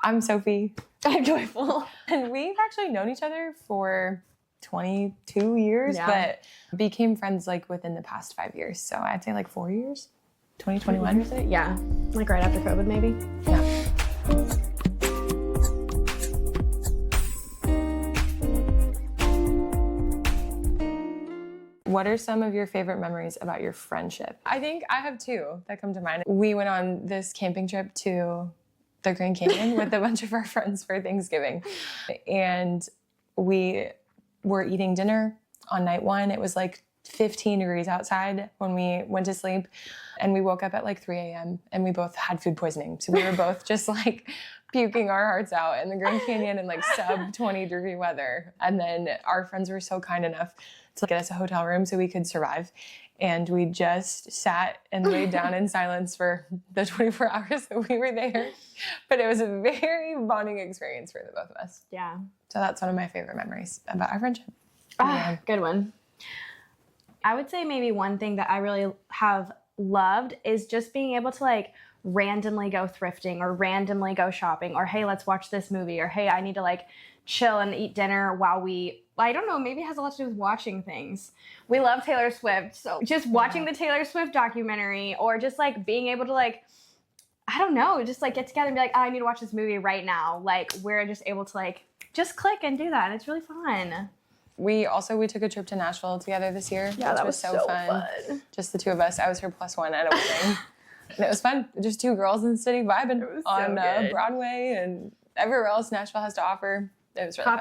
I'm Sophie. I'm Joyful. And we've actually known each other for 22 years, but became friends like within the past 5 years. So I'd say like 4 years, 2021. Yeah, like right after COVID maybe. Yeah. What are some of your favorite memories about your friendship? I think I have two that come to mind. We went on this camping trip to the Grand Canyon with a bunch of our friends for Thanksgiving. And we were eating dinner on night one. It was like 15 degrees outside when we went to sleep. And we woke up at like 3 a.m. and we both had food poisoning. So we were both just like puking our hearts out in the Grand Canyon in like sub 20 degree weather. And then our friends were so kind enough to get us a hotel room so we could survive. And we just sat and laid down in silence for the 24 hours that we were there. But it was a very bonding experience for the both of us. Yeah. So that's one of my favorite memories about our friendship. Good one. I would say maybe one thing that I really have loved is just being able to like randomly go thrifting or randomly go shopping or, hey, let's watch this movie, or, hey, I need to like chill and eat dinner while I don't know, maybe it has a lot to do with watching things. We love Taylor Swift, so just watching the Taylor Swift documentary, or just like being able to like, I don't know, just like get together and be like, oh, I need to watch this movie right now. Like we're just able to like just click and do that. And it's really fun. We took a trip to Nashville together this year. Yeah, which that was so fun. Just the two of us. I was her plus one at a wedding. And it was fun. Just two girls in the city vibing on Broadway and everywhere else Nashville has to offer. It was really fun.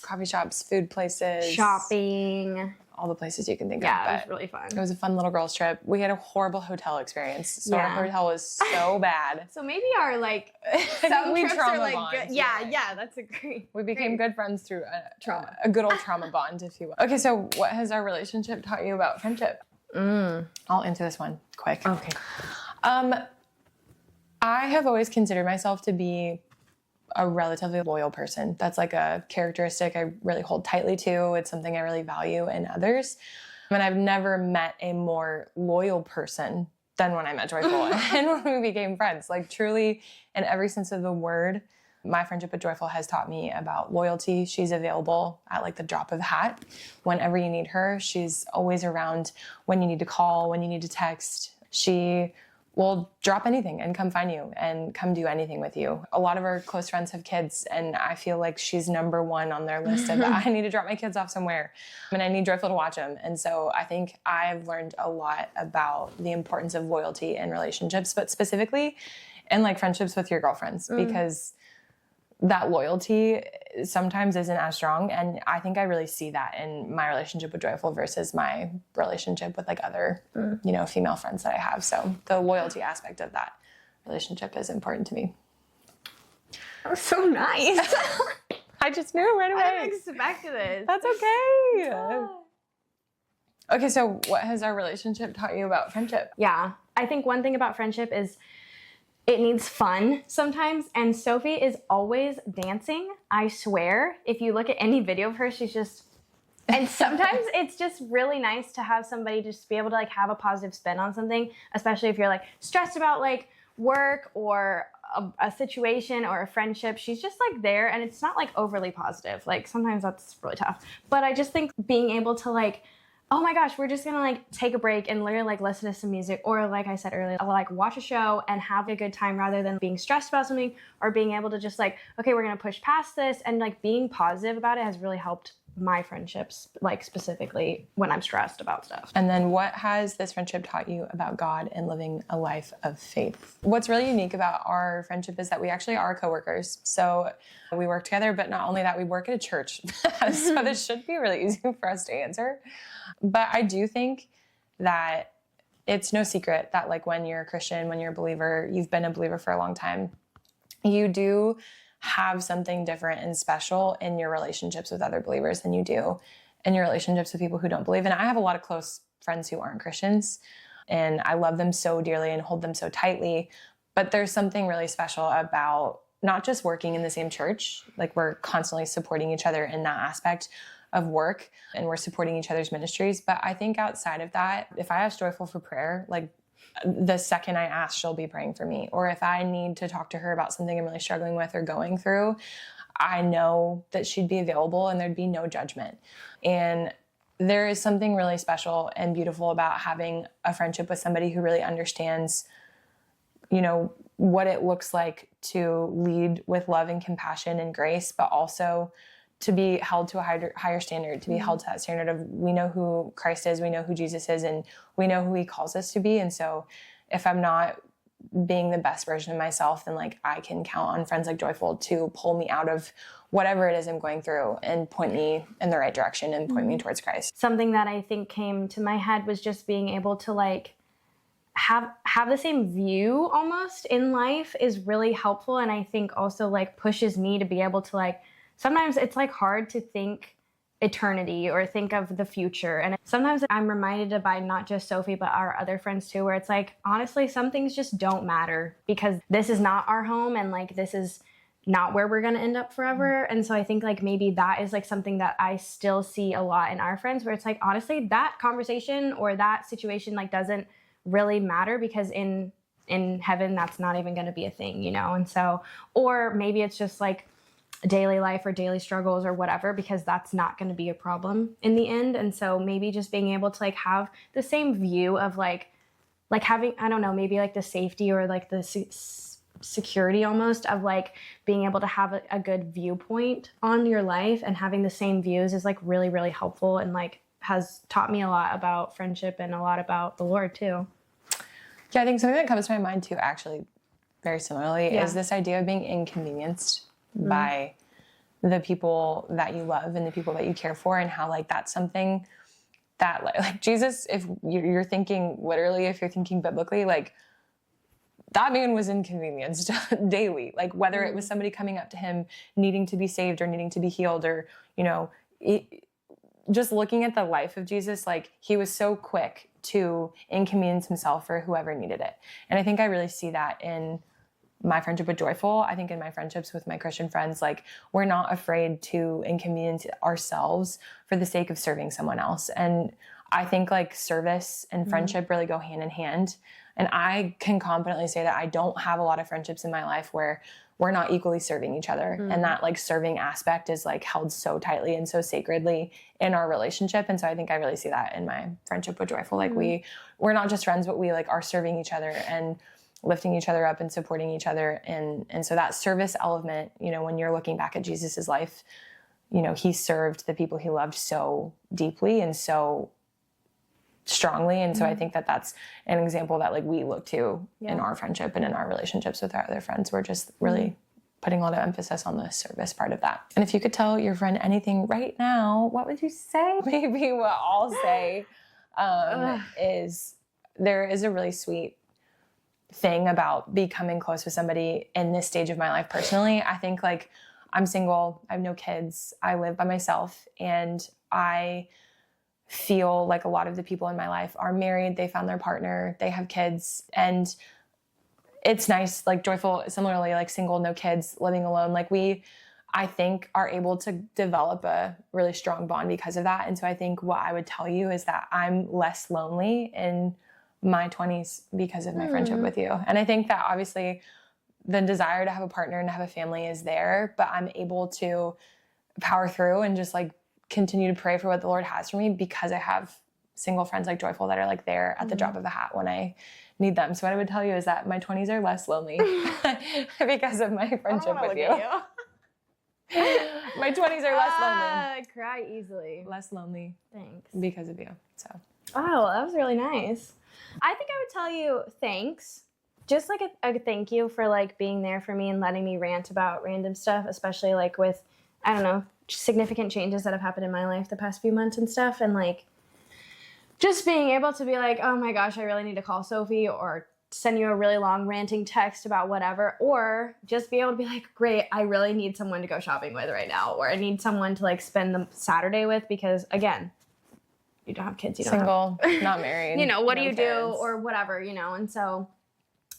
Coffee shops, food places. Shopping. All the places you can think of. Yeah, it was really fun. It was a fun little girls trip. We had a horrible hotel experience. So our hotel was so bad. So maybe our like some we trips trauma are like bond. good. Yeah, that's a great. We became good friends through Trauma. a good old trauma bond, if you will. Okay, so what has our relationship taught you about friendship? I'll answer this one quick. Okay. I have always considered myself to be a relatively loyal person. That's like a characteristic I really hold tightly to. It's something I really value in others. And I've never met a more loyal person than when I met Joyful and when we became friends. Like truly, in every sense of the word, my friendship with Joyful has taught me about loyalty. She's available at like the drop of a hat. Whenever you need her, she's always around when you need to call, when you need to text. She will drop anything and come find you and come do anything with you. A lot of our close friends have kids, and I feel like she's number one on their list of, I need to drop my kids off somewhere and I need Joyful to watch them. And so I think I've learned a lot about the importance of loyalty in relationships, but specifically in like friendships with your girlfriends, because that loyalty sometimes isn't as strong. And I think I really see that in my relationship with Joyful versus my relationship with like other, female friends that I have. So the loyalty aspect of that relationship is important to me. That was so nice. I just knew right away. I didn't expect this. That's okay. Okay, so what has our relationship taught you about friendship? Yeah, I think one thing about friendship is it needs fun sometimes, and Sophie is always dancing. I swear, if you look at any video of her, she's just, and sometimes it's just really nice to have somebody just be able to like have a positive spin on something, especially if you're like stressed about like work or a situation or a friendship. She's just like there, and it's not like overly positive. Like sometimes that's really tough, but I just think being able to like, oh my gosh, we're just gonna like take a break and literally like listen to some music, or like I said earlier, like watch a show and have a good time rather than being stressed about something, or being able to just like, okay, we're gonna push past this, and like being positive about it has really helped my friendships, like specifically when I'm stressed about stuff. And then what has this friendship taught you about God and living a life of faith? What's really unique about our friendship is that we actually are coworkers. So we work together, but not only that, we work at a church. So this should be really easy for us to answer. But I do think that it's no secret that like when you're a Christian, when you're a believer, you've been a believer for a long time, you do have something different and special in your relationships with other believers than you do in your relationships with people who don't believe. And I have a lot of close friends who aren't Christians, and I love them so dearly and hold them so tightly. But there's something really special about not just working in the same church, like we're constantly supporting each other in that aspect of work, and we're supporting each other's ministries. But I think outside of that, if I ask Joyful for prayer, like the second I ask, she'll be praying for me. Or if I need to talk to her about something I'm really struggling with or going through, I know that she'd be available and there'd be no judgment. And there is something really special and beautiful about having a friendship with somebody who really understands, you know, what it looks like to lead with love and compassion and grace, but also to be held to a higher standard, to be held to that standard of, we know who Christ is, we know who Jesus is, and we know who he calls us to be. And so if I'm not being the best version of myself, then like I can count on friends like Joyful to pull me out of whatever it is I'm going through and point me in the right direction and point me towards Christ. Something that I think came to my head was just being able to like have the same view almost in life is really helpful. And I think also like pushes me to be able to like, sometimes it's like hard to think eternity or think of the future. And sometimes I'm reminded by not just Sophie, but our other friends too, where it's like, honestly, some things just don't matter because this is not our home and like this is not where we're going to end up forever. And so I think like maybe that is like something that I still see a lot in our friends where it's like, honestly, that conversation or that situation like doesn't really matter because in heaven, that's not even going to be a thing, you know? And so, or maybe it's just like daily life or daily struggles or whatever, because that's not going to be a problem in the end. And so maybe just being able to like have the same view of like having, I don't know, maybe like the safety or like the security almost of like being able to have a good viewpoint on your life and having the same views is like really, really helpful and like has taught me a lot about friendship and a lot about the Lord too. Yeah, I think something that comes to my mind too, actually, very similarly, is this idea of being inconvenienced by the people that you love and the people that you care for, and how like that's something that like Jesus, if you're thinking literally, if you're thinking biblically, like that man was inconvenienced daily, like whether it was somebody coming up to him needing to be saved or needing to be healed, or, you know, just looking at the life of Jesus, like he was so quick to inconvenience himself for whoever needed it. And I think I really see that in my friendship with Joyful. I think in my friendships with my Christian friends, like we're not afraid to inconvenience ourselves for the sake of serving someone else. And I think like service and friendship really go hand in hand. And I can confidently say that I don't have a lot of friendships in my life where we're not equally serving each other. And that like serving aspect is like held so tightly and so sacredly in our relationship. And so I think I really see that in my friendship with Joyful. Like we're not just friends, but we like are serving each other and lifting each other up and supporting each other. And so that service element, you know, when you're looking back at Jesus's life, you know, he served the people he loved so deeply and so strongly. And so I think that that's an example that like we look to in our friendship and in our relationships with our other friends. We're just really putting a lot of emphasis on the service part of that. And if you could tell your friend anything right now, what would you say? Maybe what I'll say is there is a really sweet thing about becoming close with somebody in this stage of my life personally. I think like I'm single, I have no kids, I live by myself, and I feel like a lot of the people in my life are married, they found their partner, they have kids, and it's nice, like Joyful, similarly, like single, no kids, living alone. Like we, I think, are able to develop a really strong bond because of that. And so I think what I would tell you is that I'm less lonely in my 20s because of my friendship with you. And I think that obviously the desire to have a partner and to have a family is there, but I'm able to power through and just like continue to pray for what the Lord has for me because I have single friends like Joyful that are like there at the drop of a hat when I need them. So what I would tell you is that my 20s are less lonely because of my friendship with you. My 20s are less lonely. I cry easily. Less lonely. Thanks. Because of you. So. Oh, that was really nice. I think I would tell you thanks. Just like a thank you for like being there for me and letting me rant about random stuff, especially like with, I don't know, significant changes that have happened in my life the past few months and stuff. And like, just being able to be like, oh my gosh, I really need to call Sophie or send you a really long ranting text about whatever, or just be able to be like, great, I really need someone to go shopping with right now, or I need someone to like spend the Saturday with because again, you don't have kids, you don't single, not married. You know, what no do you kids. do or whatever, you know? And so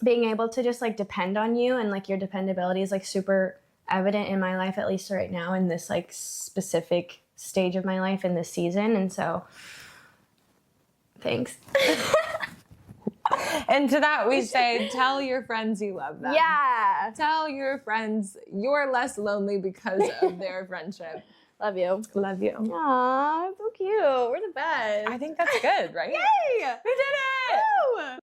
being able to just like depend on you and like your dependability is like super evident in my life, at least right now in this like specific stage of my life in this season. And so thanks. And to that we say, tell your friends you love them. Yeah. Tell your friends you're less lonely because of their friendship. Love you. Love you. Aw, so cute. We're the best. I think that's good, right? Yay! We did it! Woo!